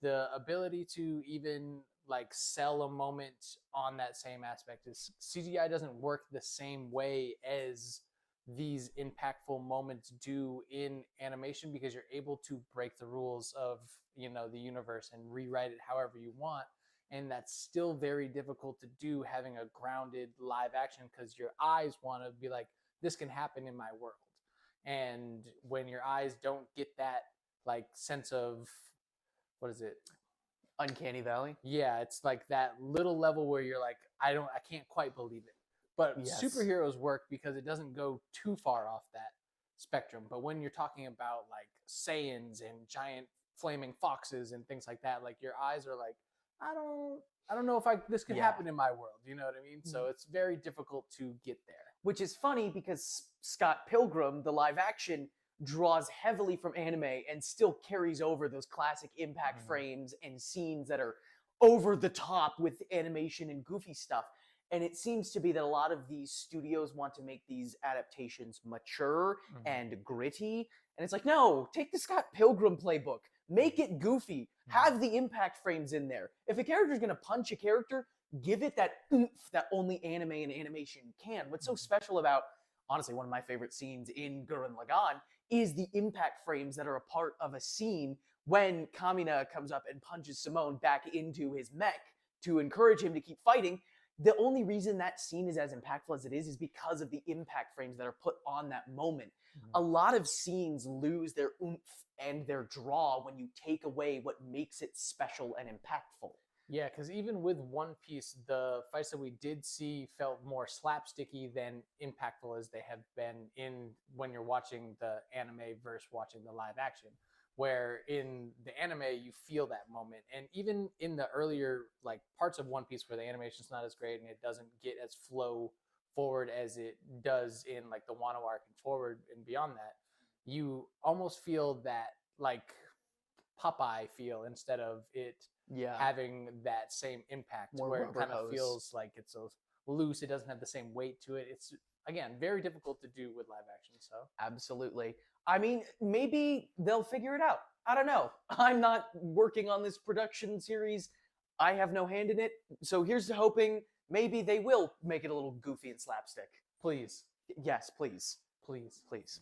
the ability to even like sell a moment on that same aspect. Is CGI doesn't work the same way as these impactful moments do in animation, because you're able to break the rules of, you know, the universe and rewrite it however you want. And that's still very difficult to do having a grounded live action, because your eyes want to be like, this can happen in my world. And when your eyes don't get that like sense of, what is it, Uncanny Valley. yeah, it's like that little level where you're like, I can't quite believe it. But Yes. superheroes work because it doesn't go too far off that spectrum. But when you're talking about like Saiyans and giant flaming foxes and things like that, like your eyes are like, I don't know if this could happen in my world. You know what I mean? So it's very difficult to get there. Which is funny because Scott Pilgrim, the live action, draws heavily from anime and still carries over those classic impact frames and scenes that are over the top with animation and goofy stuff. And it seems to be that a lot of these studios want to make these adaptations mature and gritty. And it's like, no, take the Scott Pilgrim playbook, make it goofy, have the impact frames in there. If a character's going to punch a character, give it that oomph that only anime and animation can. What's so special about, honestly, one of my favorite scenes in Gurren Lagann is the impact frames that are a part of a scene when Kamina comes up and punches Simone back into his mech to encourage him to keep fighting. The only reason that scene is as impactful as it is because of the impact frames that are put on that moment. A lot of scenes lose their oomph and their draw when you take away what makes it special and impactful. Yeah, because even with One Piece, the fights that we did see felt more slapsticky than impactful as they have been in when you're watching the anime versus watching the live action. Where in the anime you feel that moment, and even in the earlier like parts of One Piece where the animation's not as great and it doesn't get as flow forward as it does in like the Wano arc and forward and beyond that, you almost feel that like Popeye feel instead of it having that same impact, More where it kind of hose. feels like it's a loose. It doesn't have the same weight to it. It's, again, very difficult to do with live action. So Absolutely. I mean, maybe they'll figure it out. I don't know. I'm not working on this production series. I have no hand in it. So here's to hoping maybe they will make it a little goofy and slapstick. please, Yes, please. please. Please.